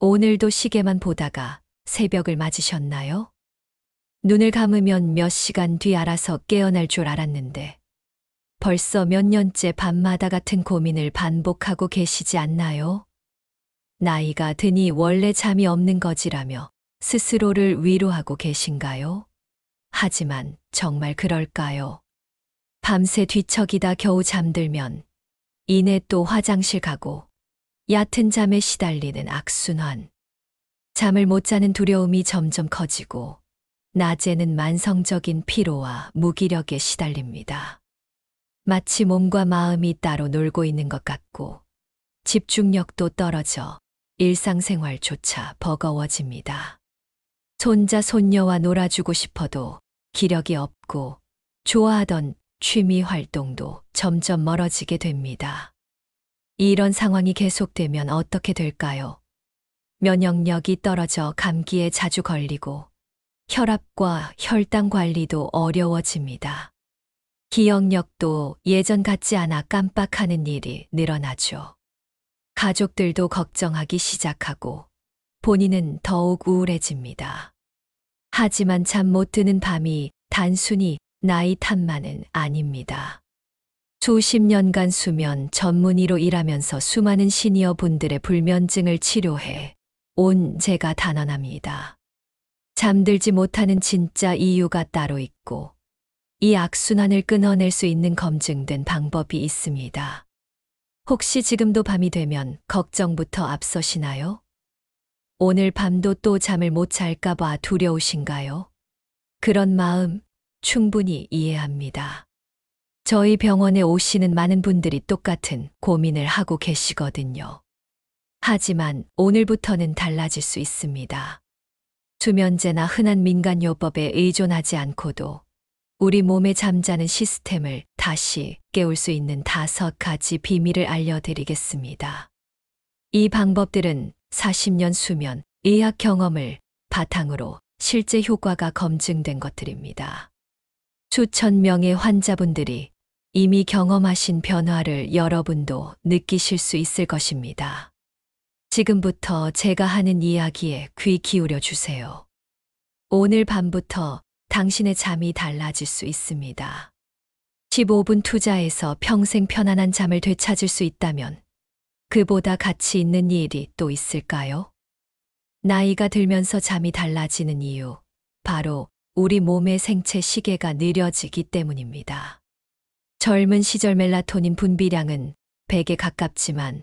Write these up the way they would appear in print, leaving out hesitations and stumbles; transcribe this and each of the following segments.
오늘도 시계만 보다가 새벽을 맞으셨나요? 눈을 감으면 몇 시간 뒤 알아서 깨어날 줄 알았는데 벌써 몇 년째 밤마다 같은 고민을 반복하고 계시지 않나요? 나이가 드니 원래 잠이 없는 거지라며 스스로를 위로하고 계신가요? 하지만 정말 그럴까요? 밤새 뒤척이다 겨우 잠들면 이내 또 화장실 가고 얕은 잠에 시달리는 악순환. 잠을 못 자는 두려움이 점점 커지고 낮에는 만성적인 피로와 무기력에 시달립니다. 마치 몸과 마음이 따로 놀고 있는 것 같고 집중력도 떨어져 일상생활조차 버거워집니다. 손자 손녀와 놀아주고 싶어도 기력이 없고 좋아하던 취미 활동도 점점 멀어지게 됩니다. 이런 상황이 계속되면 어떻게 될까요? 면역력이 떨어져 감기에 자주 걸리고 혈압과 혈당 관리도 어려워집니다. 기억력도 예전 같지 않아 깜빡하는 일이 늘어나죠. 가족들도 걱정하기 시작하고 본인은 더욱 우울해집니다. 하지만 잠 못 드는 밤이 단순히 나이 탓만은 아닙니다. 수십 년간 수면 전문의로 일하면서 수많은 시니어 분들의 불면증을 치료해 온 제가 단언합니다. 잠들지 못하는 진짜 이유가 따로 있고 이 악순환을 끊어낼 수 있는 검증된 방법이 있습니다. 혹시 지금도 밤이 되면 걱정부터 앞서시나요? 오늘 밤도 또 잠을 못 잘까 봐 두려우신가요? 그런 마음 충분히 이해합니다. 저희 병원에 오시는 많은 분들이 똑같은 고민을 하고 계시거든요. 하지만 오늘부터는 달라질 수 있습니다. 수면제나 흔한 민간요법에 의존하지 않고도 우리 몸의 잠자는 시스템을 다시 깨울 수 있는 5가지 비밀을 알려드리겠습니다. 이 방법들은 40년 수면, 의학 경험을 바탕으로 실제 효과가 검증된 것들입니다. 수천 명의 환자분들이 이미 경험하신 변화를 여러분도 느끼실 수 있을 것입니다. 지금부터 제가 하는 이야기에 귀 기울여 주세요. 오늘 밤부터 당신의 잠이 달라질 수 있습니다. 15분 투자해서 평생 편안한 잠을 되찾을 수 있다면 그보다 가치 있는 일이 또 있을까요? 나이가 들면서 잠이 달라지는 이유, 바로 우리 몸의 생체 시계가 느려지기 때문입니다. 젊은 시절 멜라토닌 분비량은 100에 가깝지만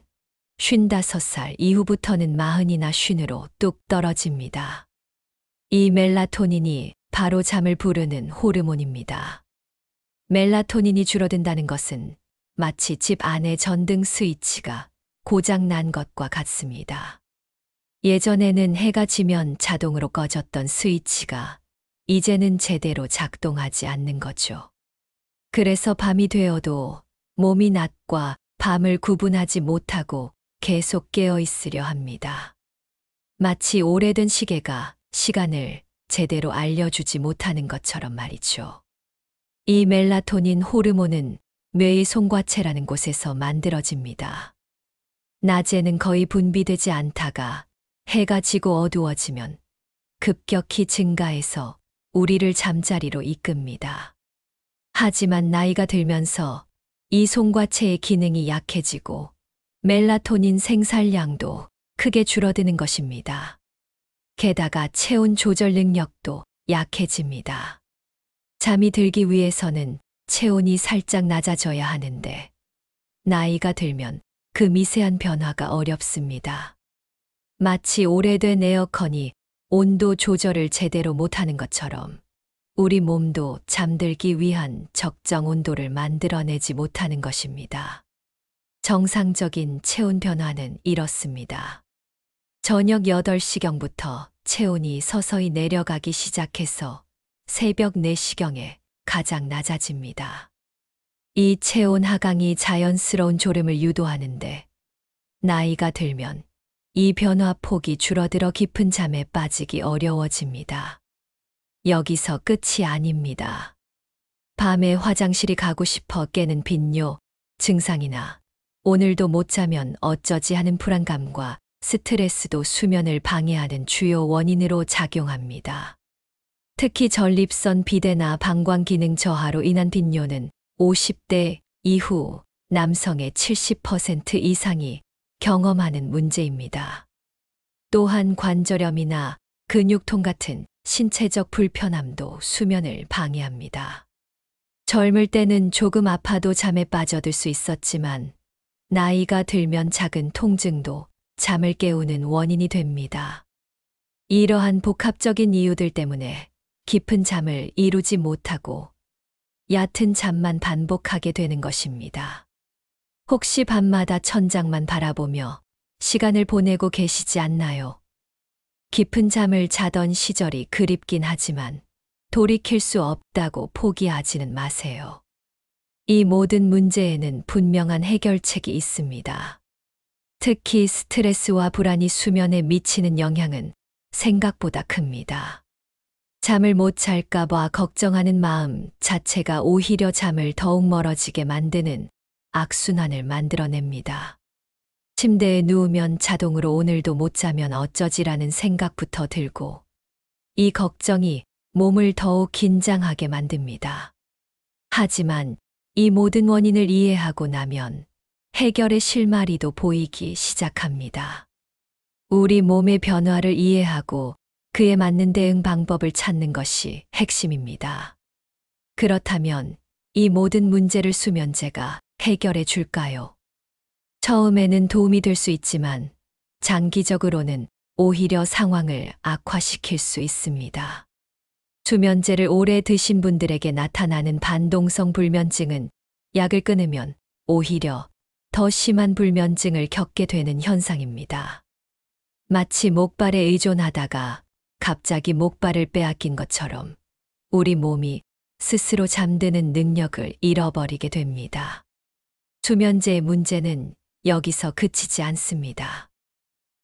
55살 이후부터는 40이나 50으로 뚝 떨어집니다. 이 멜라토닌이 바로 잠을 부르는 호르몬입니다. 멜라토닌이 줄어든다는 것은 마치 집 안의 전등 스위치가 고장 난 것과 같습니다. 예전에는 해가 지면 자동으로 꺼졌던 스위치가 이제는 제대로 작동하지 않는 거죠. 그래서 밤이 되어도 몸이 낮과 밤을 구분하지 못하고 계속 깨어 있으려 합니다. 마치 오래된 시계가 시간을 제대로 알려주지 못하는 것처럼 말이죠. 이 멜라토닌 호르몬은 뇌의 송과체라는 곳에서 만들어집니다. 낮에는 거의 분비되지 않다가 해가 지고 어두워지면 급격히 증가해서 우리를 잠자리로 이끕니다. 하지만 나이가 들면서 이 송과체의 기능이 약해지고 멜라토닌 생산량도 크게 줄어드는 것입니다. 게다가 체온 조절 능력도 약해집니다. 잠이 들기 위해서는 체온이 살짝 낮아져야 하는데 나이가 들면 그 미세한 변화가 어렵습니다. 마치 오래된 에어컨이 온도 조절을 제대로 못하는 것처럼 우리 몸도 잠들기 위한 적정 온도를 만들어내지 못하는 것입니다. 정상적인 체온 변화는 이렇습니다. 저녁 8시경부터 체온이 서서히 내려가기 시작해서 새벽 4시경에 가장 낮아집니다. 이 체온 하강이 자연스러운 졸음을 유도하는데 나이가 들면 이 변화 폭이 줄어들어 깊은 잠에 빠지기 어려워집니다. 여기서 끝이 아닙니다. 밤에 화장실이 가고 싶어 깨는 빈뇨 증상이나 오늘도 못 자면 어쩌지 하는 불안감과 스트레스도 수면을 방해하는 주요 원인으로 작용합니다. 특히 전립선 비대나 방광 기능 저하로 인한 빈뇨는 50대 이후 남성의 70% 이상이 경험하는 문제입니다. 또한 관절염이나 근육통 같은 신체적 불편함도 수면을 방해합니다. 젊을 때는 조금 아파도 잠에 빠져들 수 있었지만 나이가 들면 작은 통증도 잠을 깨우는 원인이 됩니다. 이러한 복합적인 이유들 때문에 깊은 잠을 이루지 못하고 얕은 잠만 반복하게 되는 것입니다. 혹시 밤마다 천장만 바라보며 시간을 보내고 계시지 않나요? 깊은 잠을 자던 시절이 그립긴 하지만 돌이킬 수 없다고 포기하지는 마세요. 이 모든 문제에는 분명한 해결책이 있습니다. 특히 스트레스와 불안이 수면에 미치는 영향은 생각보다 큽니다. 잠을 못 잘까봐 걱정하는 마음 자체가 오히려 잠을 더욱 멀어지게 만드는 악순환을 만들어냅니다. 침대에 누우면 자동으로 오늘도 못 자면 어쩌지라는 생각부터 들고 이 걱정이 몸을 더욱 긴장하게 만듭니다. 하지만 이 모든 원인을 이해하고 나면 해결의 실마리도 보이기 시작합니다. 우리 몸의 변화를 이해하고 그에 맞는 대응 방법을 찾는 것이 핵심입니다. 그렇다면 이 모든 문제를 수면제가 해결해 줄까요? 처음에는 도움이 될 수 있지만 장기적으로는 오히려 상황을 악화시킬 수 있습니다. 수면제를 오래 드신 분들에게 나타나는 반동성 불면증은 약을 끊으면 오히려 더 심한 불면증을 겪게 되는 현상입니다. 마치 목발에 의존하다가 갑자기 목발을 빼앗긴 것처럼 우리 몸이 스스로 잠드는 능력을 잃어버리게 됩니다. 수면제의 문제는 여기서 그치지 않습니다.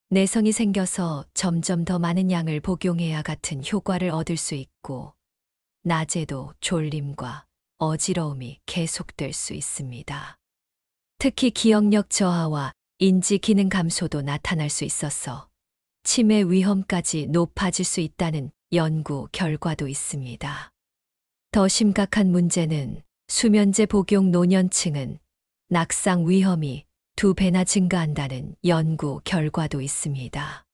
내성이 생겨서 점점 더 많은 양을 복용해야 같은 효과를 얻을 수 있고, 낮에도 졸림과 어지러움이 계속될 수 있습니다. 특히 기억력 저하와 인지 기능 감소도 나타날 수 있어서 치매 위험까지 높아질 수 있다는 연구 결과도 있습니다. 더 심각한 문제는 수면제 복용 노년층은 낙상 위험이 2배나 증가한다는 연구 결과도 있습니다.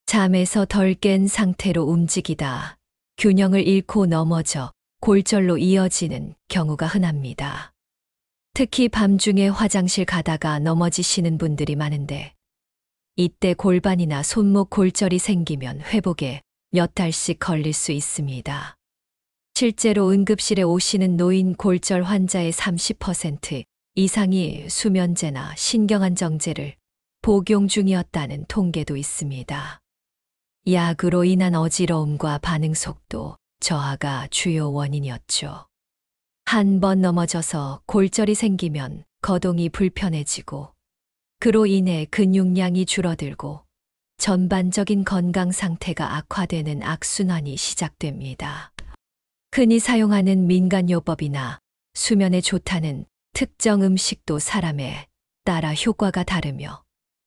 잠에서 덜 깬 상태로 움직이다 균형을 잃고 넘어져 골절로 이어지는 경우가 흔합니다. 특히 밤중에 화장실 가다가 넘어지시는 분들이 많은데 이때 골반이나 손목 골절이 생기면 회복에 몇 달씩 걸릴 수 있습니다. 실제로 응급실에 오시는 노인 골절 환자의 30% 이상이 수면제나 신경안정제를 복용 중이었다는 통계도 있습니다. 약으로 인한 어지러움과 반응 속도 저하가 주요 원인이었죠. 한 번 넘어져서 골절이 생기면 거동이 불편해지고 그로 인해 근육량이 줄어들고 전반적인 건강 상태가 악화되는 악순환이 시작됩니다. 흔히 사용하는 민간요법이나 수면에 좋다는 특정 음식도 사람에 따라 효과가 다르며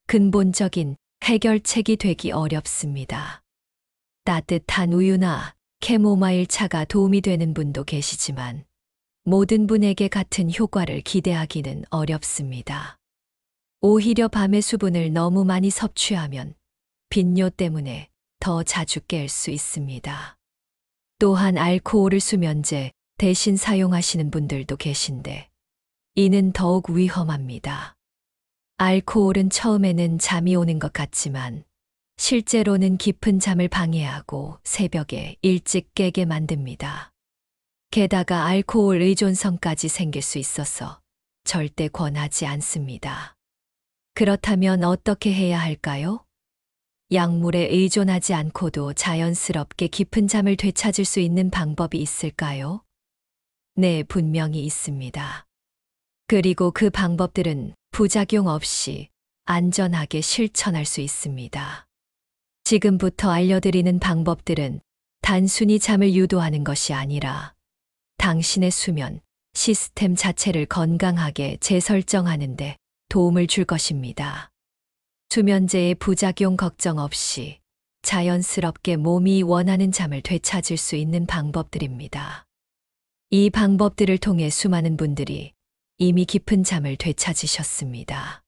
근본적인 해결책이 되기 어렵습니다. 따뜻한 우유나 캐모마일 차가 도움이 되는 분도 계시지만 모든 분에게 같은 효과를 기대하기는 어렵습니다. 오히려 밤에 수분을 너무 많이 섭취하면 빈뇨 때문에 더 자주 깰 수 있습니다. 또한 알코올을 수면제 대신 사용하시는 분들도 계신데 이는 더욱 위험합니다. 알코올은 처음에는 잠이 오는 것 같지만 실제로는 깊은 잠을 방해하고 새벽에 일찍 깨게 만듭니다. 게다가 알코올 의존성까지 생길 수 있어서 절대 권하지 않습니다. 그렇다면 어떻게 해야 할까요? 약물에 의존하지 않고도 자연스럽게 깊은 잠을 되찾을 수 있는 방법이 있을까요? 네, 분명히 있습니다. 그리고 그 방법들은 부작용 없이 안전하게 실천할 수 있습니다. 지금부터 알려드리는 방법들은 단순히 잠을 유도하는 것이 아니라 당신의 수면 시스템 자체를 건강하게 재설정하는 데 도움을 줄 것입니다. 수면제의 부작용 걱정 없이 자연스럽게 몸이 원하는 잠을 되찾을 수 있는 방법들입니다. 이 방법들을 통해 수많은 분들이 이미 깊은 잠을 되찾으셨습니다.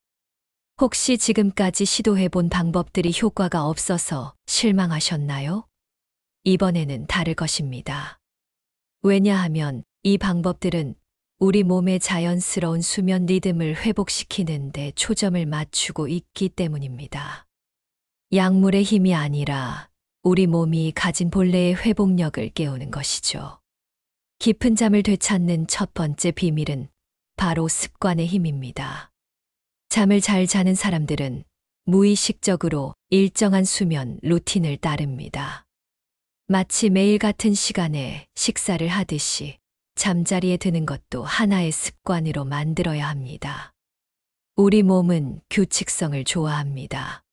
혹시 지금까지 시도해 본 방법들이 효과가 없어서 실망하셨나요? 이번에는 다를 것입니다. 왜냐하면 이 방법들은 우리 몸의 자연스러운 수면 리듬을 회복시키는 데 초점을 맞추고 있기 때문입니다. 약물의 힘이 아니라 우리 몸이 가진 본래의 회복력을 깨우는 것이죠. 깊은 잠을 되찾는 첫 번째 비밀은 바로 습관의 힘입니다. 잠을 잘 자는 사람들은 무의식적으로 일정한 수면 루틴을 따릅니다. 마치 매일 같은 시간에 식사를 하듯이 잠자리에 드는 것도 하나의 습관으로 만들어야 합니다. 우리 몸은 규칙성을 좋아합니다.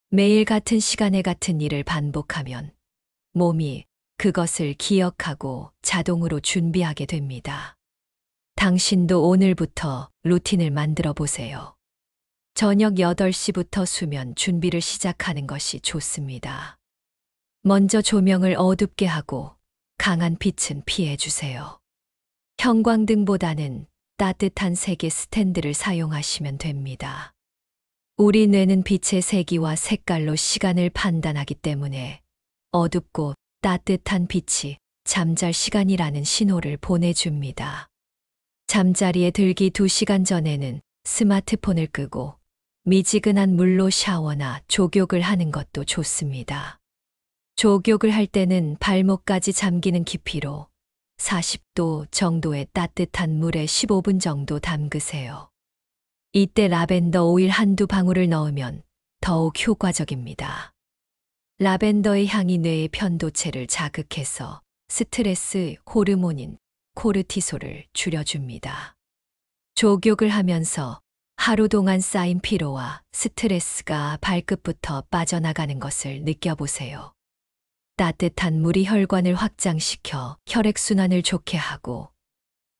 매일 같은 시간에 같은 일을 반복하면 몸이 그것을 기억하고 자동으로 준비하게 됩니다. 당신도 오늘부터 루틴을 만들어 보세요. 저녁 8시부터 수면 준비를 시작하는 것이 좋습니다. 먼저 조명을 어둡게 하고 강한 빛은 피해 주세요. 형광등보다는 따뜻한 색의 스탠드를 사용하시면 됩니다. 우리 뇌는 빛의 세기와 색깔로 시간을 판단하기 때문에 어둡고 따뜻한 빛이 잠잘 시간이라는 신호를 보내줍니다. 잠자리에 들기 2시간 전에는 스마트폰을 끄고 미지근한 물로 샤워나 족욕을 하는 것도 좋습니다. 족욕을 할 때는 발목까지 잠기는 깊이로 40도 정도의 따뜻한 물에 15분 정도 담그세요. 이때 라벤더 오일 한두 방울을 넣으면 더욱 효과적입니다. 라벤더의 향이 뇌의 편도체를 자극해서 스트레스 호르몬인 코르티솔을 줄여줍니다. 족욕을 하면서 하루 동안 쌓인 피로와 스트레스가 발끝부터 빠져나가는 것을 느껴보세요. 따뜻한 물이 혈관을 확장시켜 혈액순환을 좋게 하고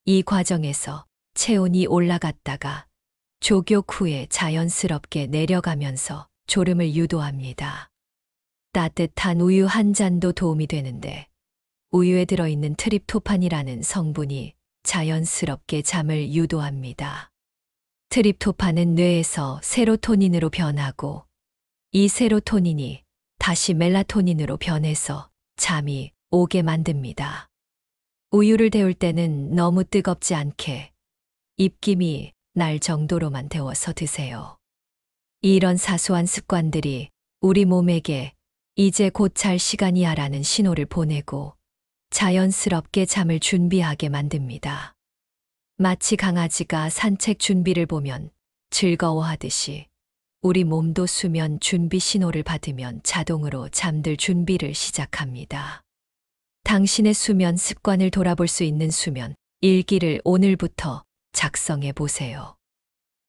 이 과정에서 체온이 올라갔다가 족욕 후에 자연스럽게 내려가면서 졸음을 유도합니다. 따뜻한 우유 한 잔도 도움이 되는데 우유에 들어있는 트립토판이라는 성분이 자연스럽게 잠을 유도합니다. 트립토판은 뇌에서 세로토닌으로 변하고 이 세로토닌이 다시 멜라토닌으로 변해서 잠이 오게 만듭니다. 우유를 데울 때는 너무 뜨겁지 않게 입김이 날 정도로만 데워서 드세요. 이런 사소한 습관들이 우리 몸에게 이제 곧 잘 시간이야 라는 신호를 보내고 자연스럽게 잠을 준비하게 만듭니다. 마치 강아지가 산책 준비를 보면 즐거워하듯이 우리 몸도 수면 준비 신호를 받으면 자동으로 잠들 준비를 시작합니다. 당신의 수면 습관을 돌아볼 수 있는 수면 일기를 오늘부터 작성해 보세요.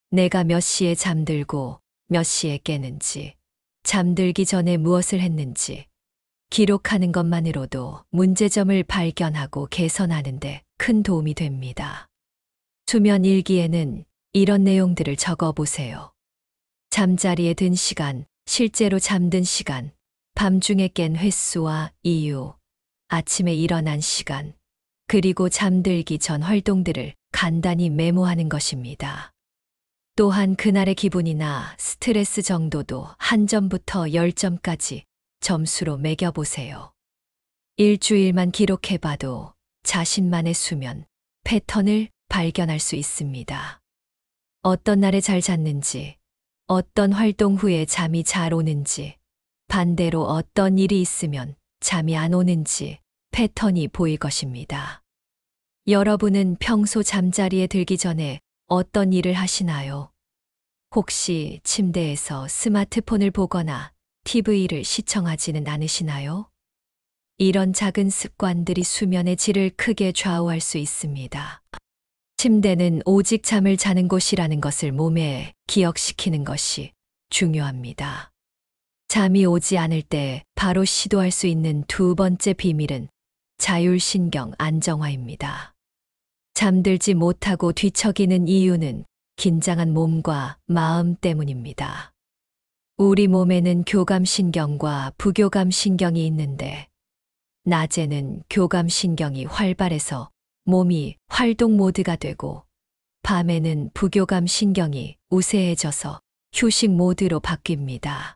내가 몇 시에 잠들고 몇 시에 깨는지, 잠들기 전에 무엇을 했는지 기록하는 것만으로도 문제점을 발견하고 개선하는 데 큰 도움이 됩니다. 수면 일기에는 이런 내용들을 적어 보세요. 잠자리에 든 시간, 실제로 잠든 시간, 밤중에 깬 횟수와 이유, 아침에 일어난 시간, 그리고 잠들기 전 활동들을 간단히 메모하는 것입니다. 또한 그날의 기분이나 스트레스 정도도 한 점부터 10점까지 점수로 매겨보세요. 일주일만 기록해봐도 자신만의 수면 패턴을 발견할 수 있습니다. 어떤 날에 잘 잤는지, 어떤 활동 후에 잠이 잘 오는지, 반대로 어떤 일이 있으면 잠이 안 오는지 패턴이 보일 것입니다. 여러분은 평소 잠자리에 들기 전에 어떤 일을 하시나요? 혹시 침대에서 스마트폰을 보거나 TV를 시청하지는 않으시나요? 이런 작은 습관들이 수면의 질을 크게 좌우할 수 있습니다. 침대는 오직 잠을 자는 곳이라는 것을 몸에 기억시키는 것이 중요합니다. 잠이 오지 않을 때 바로 시도할 수 있는 두 번째 비밀은 자율신경 안정화입니다. 잠들지 못하고 뒤척이는 이유는 긴장한 몸과 마음 때문입니다. 우리 몸에는 교감신경과 부교감신경이 있는데, 낮에는 교감신경이 활발해서 몸이 활동 모드가 되고, 밤에는 부교감신경이 우세해져서 휴식 모드로 바뀝니다.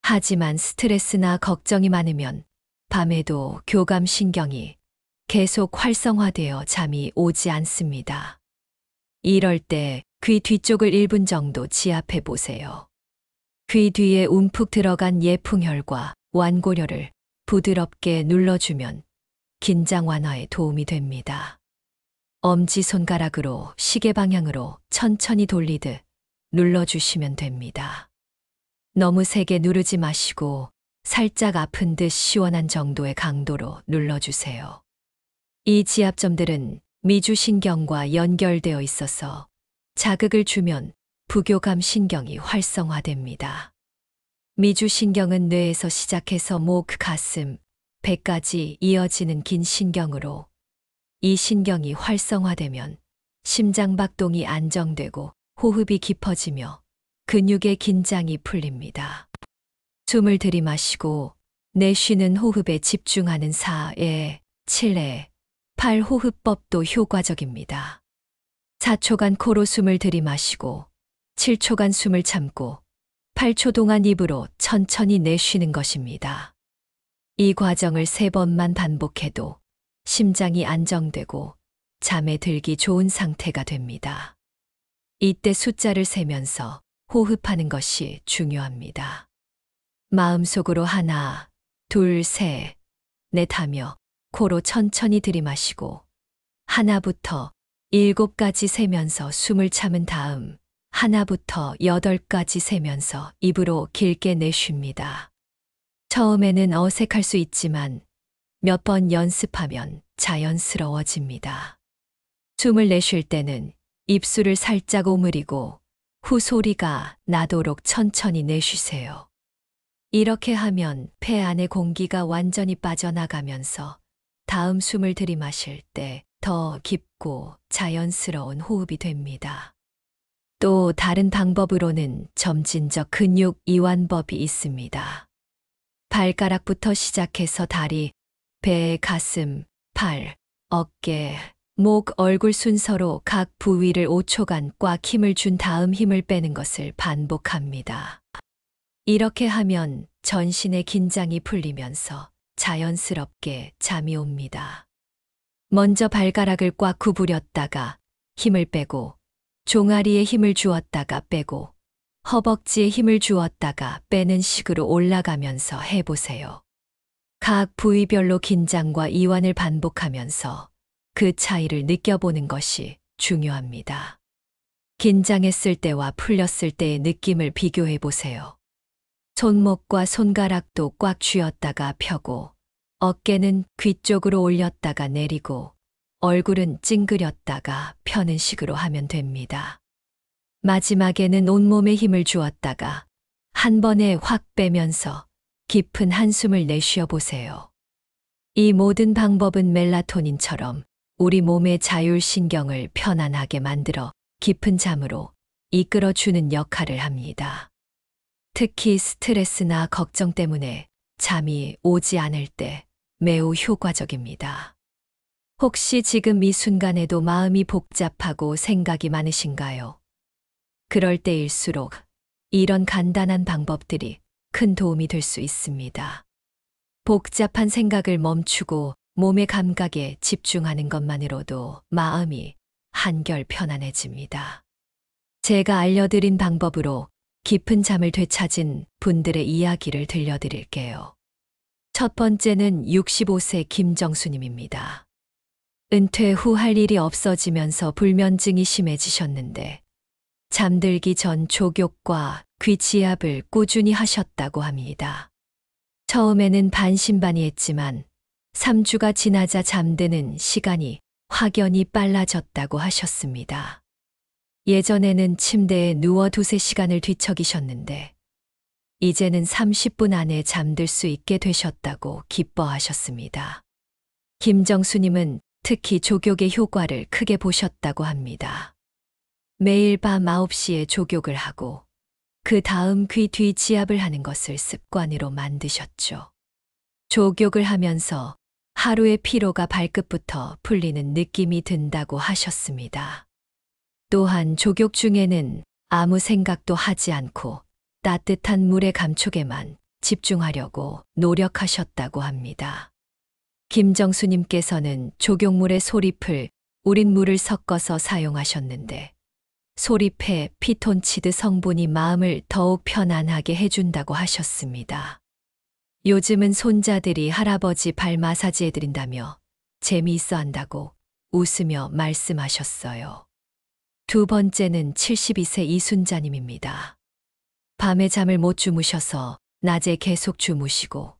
하지만 스트레스나 걱정이 많으면 밤에도 교감신경이 계속 활성화되어 잠이 오지 않습니다. 이럴 때 귀 뒤쪽을 1분 정도 지압해 보세요. 귀 뒤에 움푹 들어간 예풍혈과 완고혈을 부드럽게 눌러주면 긴장 완화에 도움이 됩니다. 엄지손가락으로 시계 방향으로 천천히 돌리듯 눌러주시면 됩니다. 너무 세게 누르지 마시고 살짝 아픈 듯 시원한 정도의 강도로 눌러주세요. 이 지압점들은 미주신경과 연결되어 있어서 자극을 주면 부교감 신경이 활성화됩니다. 미주신경은 뇌에서 시작해서 목, 가슴, 배까지 이어지는 긴 신경으로 이 신경이 활성화되면 심장박동이 안정되고 호흡이 깊어지며 근육의 긴장이 풀립니다. 숨을 들이마시고 내쉬는 호흡에 집중하는 4회, 7회, 8호흡법도 효과적입니다. 4초간 코로 숨을 들이마시고 7초간 숨을 참고 8초 동안 입으로 천천히 내쉬는 것입니다. 이 과정을 3번만 반복해도 심장이 안정되고 잠에 들기 좋은 상태가 됩니다. 이때 숫자를 세면서 호흡하는 것이 중요합니다. 마음속으로 1, 2, 3, 4 하며 코로 천천히 들이마시고 하나부터 7까지 세면서 숨을 참은 다음 하나부터 8까지 세면서 입으로 길게 내쉽니다. 처음에는 어색할 수 있지만 몇 번 연습하면 자연스러워집니다. 숨을 내쉴 때는 입술을 살짝 오므리고 후 소리가 나도록 천천히 내쉬세요. 이렇게 하면 폐 안의 공기가 완전히 빠져나가면서 다음 숨을 들이마실 때 더 깊고 자연스러운 호흡이 됩니다. 또 다른 방법으로는 점진적 근육 이완법이 있습니다. 발가락부터 시작해서 다리, 배, 가슴, 팔, 어깨, 목, 얼굴 순서로 각 부위를 5초간 꽉 힘을 준 다음 힘을 빼는 것을 반복합니다. 이렇게 하면 전신의 긴장이 풀리면서 자연스럽게 잠이 옵니다. 먼저 발가락을 꽉 구부렸다가 힘을 빼고 종아리에 힘을 주었다가 빼고 허벅지에 힘을 주었다가 빼는 식으로 올라가면서 해보세요. 각 부위별로 긴장과 이완을 반복하면서 그 차이를 느껴보는 것이 중요합니다. 긴장했을 때와 풀렸을 때의 느낌을 비교해 보세요. 손목과 손가락도 꽉 쥐었다가 펴고 어깨는 귀 쪽으로 올렸다가 내리고 얼굴은 찡그렸다가 펴는 식으로 하면 됩니다. 마지막에는 온몸에 힘을 주었다가 한 번에 확 빼면서 깊은 한숨을 내쉬어 보세요. 이 모든 방법은 멜라토닌처럼 우리 몸의 자율신경을 편안하게 만들어 깊은 잠으로 이끌어주는 역할을 합니다. 특히 스트레스나 걱정 때문에 잠이 오지 않을 때 매우 효과적입니다. 혹시 지금 이 순간에도 마음이 복잡하고 생각이 많으신가요? 그럴 때일수록 이런 간단한 방법들이 큰 도움이 될 수 있습니다. 복잡한 생각을 멈추고 몸의 감각에 집중하는 것만으로도 마음이 한결 편안해집니다. 제가 알려드린 방법으로 깊은 잠을 되찾은 분들의 이야기를 들려드릴게요. 첫 번째는 65세 김정수님입니다. 은퇴 후 할 일이 없어지면서 불면증이 심해지셨는데 잠들기 전 족욕과 귀 지압을 꾸준히 하셨다고 합니다. 처음에는 반신반의했지만 3주가 지나자 잠드는 시간이 확연히 빨라졌다고 하셨습니다. 예전에는 침대에 누워 2~3시간을 뒤척이셨는데 이제는 30분 안에 잠들 수 있게 되셨다고 기뻐하셨습니다. 김정수님은 특히 족욕의 효과를 크게 보셨다고 합니다. 매일 밤 9시에 족욕을 하고 그 다음 귀 뒤 지압을 하는 것을 습관으로 만드셨죠. 족욕을 하면서 하루의 피로가 발끝부터 풀리는 느낌이 든다고 하셨습니다. 또한 족욕 중에는 아무 생각도 하지 않고 따뜻한 물의 감촉에만 집중하려고 노력하셨다고 합니다. 김정수님께서는 족욕물에 소립을 우린 물을 섞어서 사용하셨는데 소립해 피톤치드 성분이 마음을 더욱 편안하게 해준다고 하셨습니다. 요즘은 손자들이 할아버지 발 마사지 해드린다며 재미있어 한다고 웃으며 말씀하셨어요. 두 번째는 72세 이순자님입니다. 밤에 잠을 못 주무셔서 낮에 계속 주무시고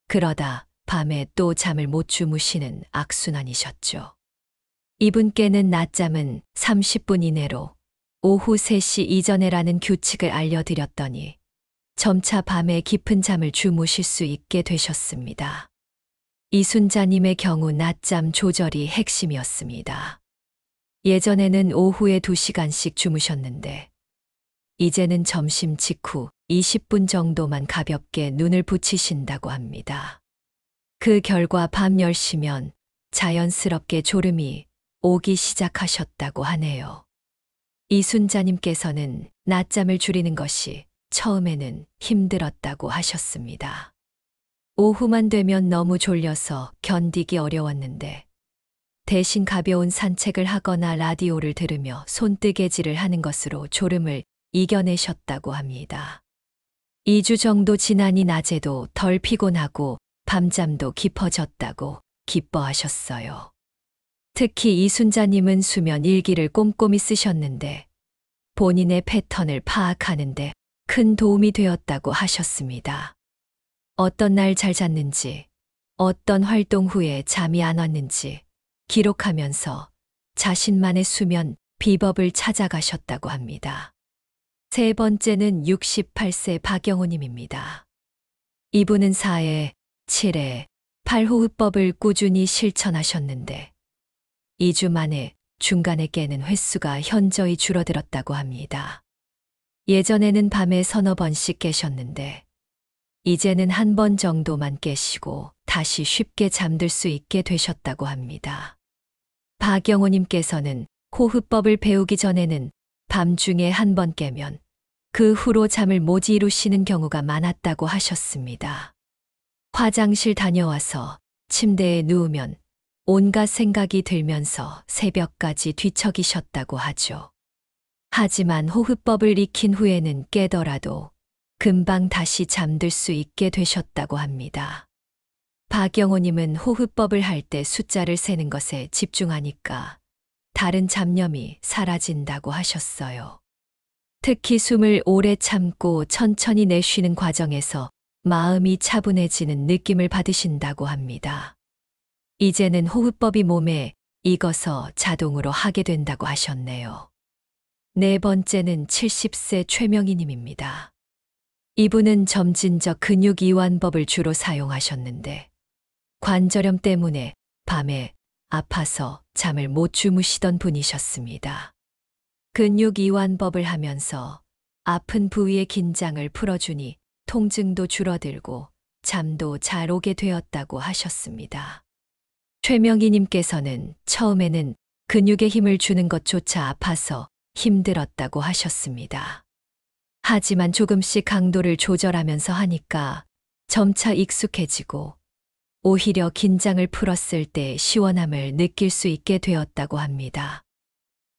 그러다 밤에 또 잠을 못 주무시는 악순환이셨죠. 이분께는 낮잠은 30분 이내로 오후 3시 이전에라는 규칙을 알려드렸더니 점차 밤에 깊은 잠을 주무실 수 있게 되셨습니다. 이순자님의 경우 낮잠 조절이 핵심이었습니다. 예전에는 오후에 2시간씩 주무셨는데 이제는 점심 직후 20분 정도만 가볍게 눈을 붙이신다고 합니다. 그 결과 밤 10시면 자연스럽게 졸음이 오기 시작하셨다고 하네요. 이순자님께서는 낮잠을 줄이는 것이 처음에는 힘들었다고 하셨습니다. 오후만 되면 너무 졸려서 견디기 어려웠는데 대신 가벼운 산책을 하거나 라디오를 들으며 손뜨개질을 하는 것으로 졸음을 이겨내셨다고 합니다. 2주 정도 지나니 낮에도 덜 피곤하고 밤잠도 깊어졌다고 기뻐하셨어요. 특히 이순자님은 수면 일기를 꼼꼼히 쓰셨는데 본인의 패턴을 파악하는데 큰 도움이 되었다고 하셨습니다. 어떤 날 잘 잤는지, 어떤 활동 후에 잠이 안 왔는지 기록하면서 자신만의 수면 비법을 찾아가셨다고 합니다. 세 번째는 68세 박영호님입니다. 이분은 4회, 7회, 8호흡법을 꾸준히 실천하셨는데 2주 만에 중간에 깨는 횟수가 현저히 줄어들었다고 합니다. 예전에는 밤에 서너 번씩 깨셨는데 이제는 한 번 정도만 깨시고 다시 쉽게 잠들 수 있게 되셨다고 합니다. 박영호님께서는 호흡법을 배우기 전에는 밤중에 한 번 깨면 그 후로 잠을 못 이루시는 경우가 많았다고 하셨습니다. 화장실 다녀와서 침대에 누우면 온갖 생각이 들면서 새벽까지 뒤척이셨다고 하죠. 하지만 호흡법을 익힌 후에는 깨더라도 금방 다시 잠들 수 있게 되셨다고 합니다. 박영호님은 호흡법을 할 때 숫자를 세는 것에 집중하니까 다른 잡념이 사라진다고 하셨어요. 특히 숨을 오래 참고 천천히 내쉬는 과정에서 마음이 차분해지는 느낌을 받으신다고 합니다. 이제는 호흡법이 몸에 익어서 자동으로 하게 된다고 하셨네요. 네 번째는 70세 최명희님입니다. 이분은 점진적 근육 이완법을 주로 사용하셨는데 관절염 때문에 밤에 아파서 잠을 못 주무시던 분이셨습니다. 근육 이완법을 하면서 아픈 부위의 긴장을 풀어주니 통증도 줄어들고 잠도 잘 오게 되었다고 하셨습니다. 최명희님께서는 처음에는 근육에 힘을 주는 것조차 아파서 힘들었다고 하셨습니다. 하지만 조금씩 강도를 조절하면서 하니까 점차 익숙해지고 오히려 긴장을 풀었을 때 시원함을 느낄 수 있게 되었다고 합니다.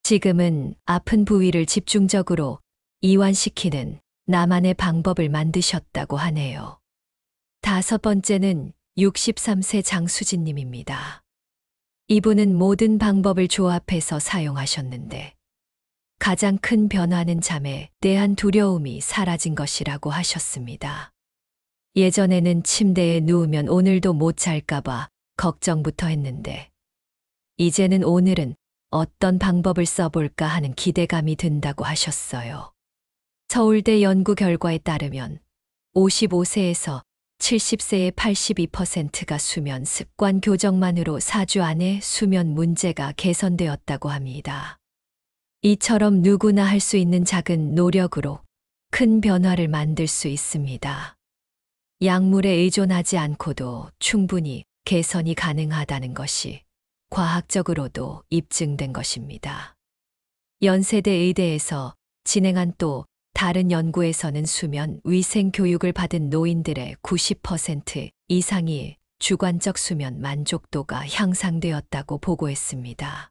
지금은 아픈 부위를 집중적으로 이완시키는 나만의 방법을 만드셨다고 하네요. 다섯 번째는 63세 장수진님입니다. 이분은 모든 방법을 조합해서 사용하셨는데 가장 큰 변화는 잠에 대한 두려움이 사라진 것이라고 하셨습니다. 예전에는 침대에 누우면 오늘도 못 잘까봐 걱정부터 했는데 이제는 오늘은 어떤 방법을 써볼까 하는 기대감이 든다고 하셨어요. 서울대 연구 결과에 따르면 55세에서 70세의 82%가 수면 습관 교정만으로 4주 안에 수면 문제가 개선되었다고 합니다. 이처럼 누구나 할 수 있는 작은 노력으로 큰 변화를 만들 수 있습니다. 약물에 의존하지 않고도 충분히 개선이 가능하다는 것이 과학적으로도 입증된 것입니다. 연세대 의대에서 진행한 또 다른 연구에서는 수면 위생 교육을 받은 노인들의 90% 이상이 주관적 수면 만족도가 향상되었다고 보고했습니다.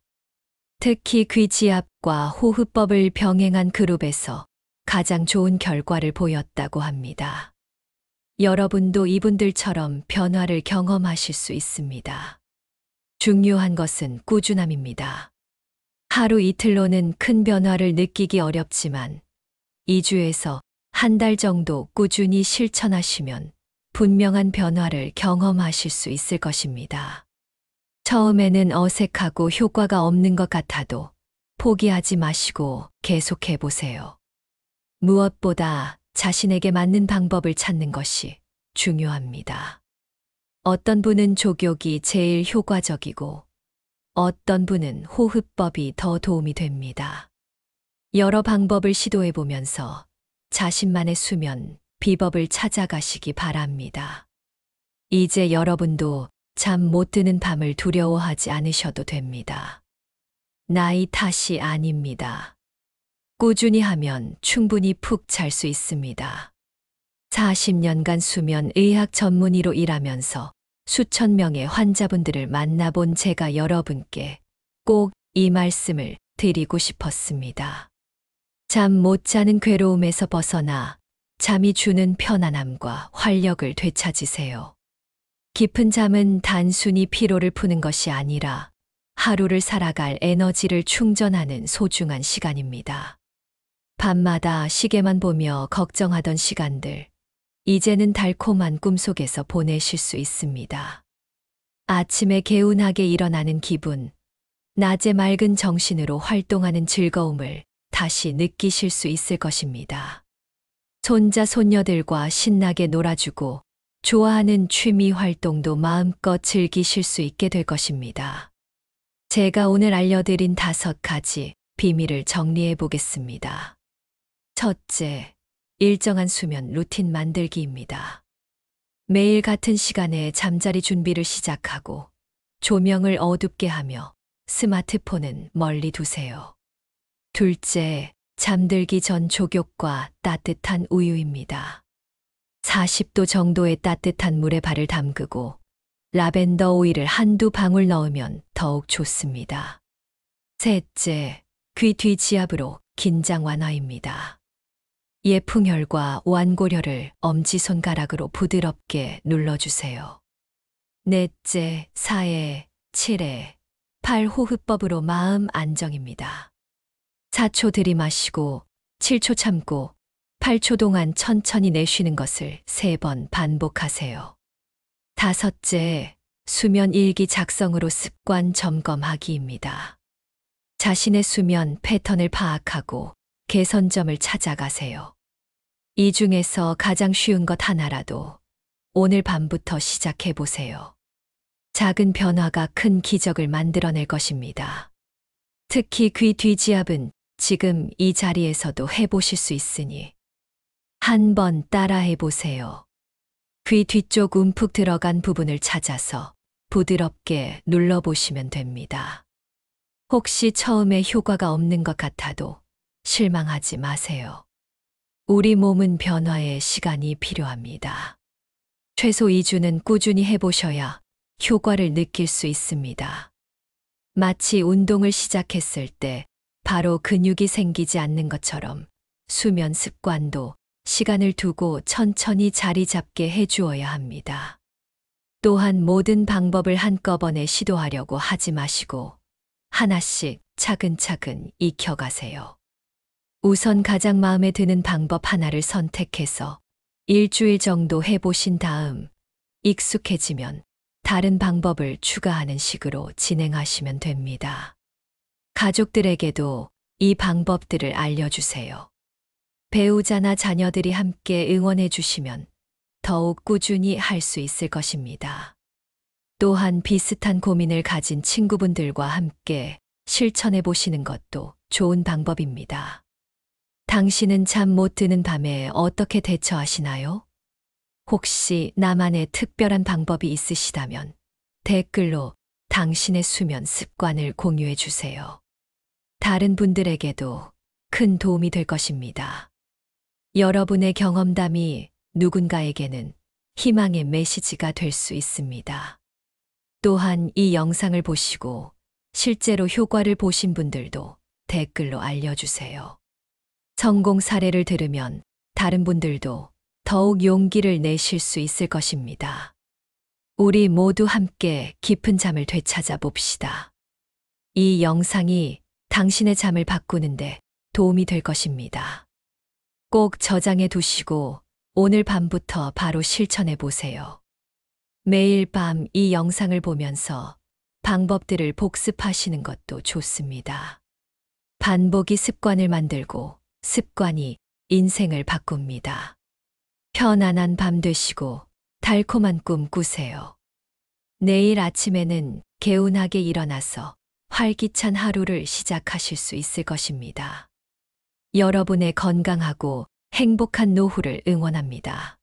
특히 귀지압과 호흡법을 병행한 그룹에서 가장 좋은 결과를 보였다고 합니다. 여러분도 이분들처럼 변화를 경험하실 수 있습니다. 중요한 것은 꾸준함입니다. 하루 이틀로는 큰 변화를 느끼기 어렵지만 2주에서 한 달 정도 꾸준히 실천하시면 분명한 변화를 경험하실 수 있을 것입니다. 처음에는 어색하고 효과가 없는 것 같아도 포기하지 마시고 계속해 보세요. 무엇보다 자신에게 맞는 방법을 찾는 것이 중요합니다. 어떤 분은 족욕이 제일 효과적이고 어떤 분은 호흡법이 더 도움이 됩니다. 여러 방법을 시도해 보면서 자신만의 수면 비법을 찾아가시기 바랍니다. 이제 여러분도 잠 못 드는 밤을 두려워하지 않으셔도 됩니다. 나이 탓이 아닙니다. 꾸준히 하면 충분히 푹 잘 수 있습니다. 40년간 수면 의학 전문의로 일하면서 수천 명의 환자분들을 만나본 제가 여러분께 꼭 이 말씀을 드리고 싶었습니다. 잠 못 자는 괴로움에서 벗어나 잠이 주는 편안함과 활력을 되찾으세요. 깊은 잠은 단순히 피로를 푸는 것이 아니라 하루를 살아갈 에너지를 충전하는 소중한 시간입니다. 밤마다 시계만 보며 걱정하던 시간들, 이제는 달콤한 꿈속에서 보내실 수 있습니다. 아침에 개운하게 일어나는 기분, 낮에 맑은 정신으로 활동하는 즐거움을 다시 느끼실 수 있을 것입니다. 손자, 손녀들과 신나게 놀아주고 좋아하는 취미 활동도 마음껏 즐기실 수 있게 될 것입니다. 제가 오늘 알려드린 5가지 비밀을 정리해 보겠습니다. 첫째, 일정한 수면 루틴 만들기입니다. 매일 같은 시간에 잠자리 준비를 시작하고 조명을 어둡게 하며 스마트폰은 멀리 두세요. 둘째, 잠들기 전 족욕과 따뜻한 우유입니다. 40도 정도의 따뜻한 물에 발을 담그고 라벤더 오일을 한두 방울 넣으면 더욱 좋습니다. 셋째, 귀 뒤지압으로 긴장 완화입니다. 예풍혈과 완고려를 엄지손가락으로 부드럽게 눌러주세요. 넷째, 4회, 7회, 8 호흡법으로 마음 안정입니다. 4초 들이마시고 7초 참고 8초 동안 천천히 내쉬는 것을 3번 반복하세요. 다섯째, 수면 일기 작성으로 습관 점검하기입니다. 자신의 수면 패턴을 파악하고 개선점을 찾아가세요. 이 중에서 가장 쉬운 것 하나라도 오늘 밤부터 시작해 보세요. 작은 변화가 큰 기적을 만들어낼 것입니다. 특히 귀 뒤지압은 지금 이 자리에서도 해보실 수 있으니 한번 따라해 보세요. 귀 뒤쪽 움푹 들어간 부분을 찾아서 부드럽게 눌러보시면 됩니다. 혹시 처음에 효과가 없는 것 같아도 실망하지 마세요. 우리 몸은 변화의 시간이 필요합니다. 최소 2주는 꾸준히 해보셔야 효과를 느낄 수 있습니다. 마치 운동을 시작했을 때 바로 근육이 생기지 않는 것처럼 수면 습관도 시간을 두고 천천히 자리 잡게 해주어야 합니다. 또한 모든 방법을 한꺼번에 시도하려고 하지 마시고 하나씩 차근차근 익혀가세요. 우선 가장 마음에 드는 방법 하나를 선택해서 일주일 정도 해보신 다음 익숙해지면 다른 방법을 추가하는 식으로 진행하시면 됩니다. 가족들에게도 이 방법들을 알려주세요. 배우자나 자녀들이 함께 응원해 주시면 더욱 꾸준히 할 수 있을 것입니다. 또한 비슷한 고민을 가진 친구분들과 함께 실천해 보시는 것도 좋은 방법입니다. 당신은 잠 못 드는 밤에 어떻게 대처하시나요? 혹시 나만의 특별한 방법이 있으시다면 댓글로 당신의 수면 습관을 공유해 주세요. 다른 분들에게도 큰 도움이 될 것입니다. 여러분의 경험담이 누군가에게는 희망의 메시지가 될 수 있습니다. 또한 이 영상을 보시고 실제로 효과를 보신 분들도 댓글로 알려주세요. 성공 사례를 들으면 다른 분들도 더욱 용기를 내실 수 있을 것입니다. 우리 모두 함께 깊은 잠을 되찾아 봅시다. 이 영상이 당신의 잠을 바꾸는데 도움이 될 것입니다. 꼭 저장해 두시고 오늘 밤부터 바로 실천해 보세요. 매일 밤 이 영상을 보면서 방법들을 복습하시는 것도 좋습니다. 반복이 습관을 만들고 습관이 인생을 바꿉니다. 편안한 밤 되시고 달콤한 꿈 꾸세요. 내일 아침에는 개운하게 일어나서 활기찬 하루를 시작하실 수 있을 것입니다. 여러분의 건강하고 행복한 노후를 응원합니다.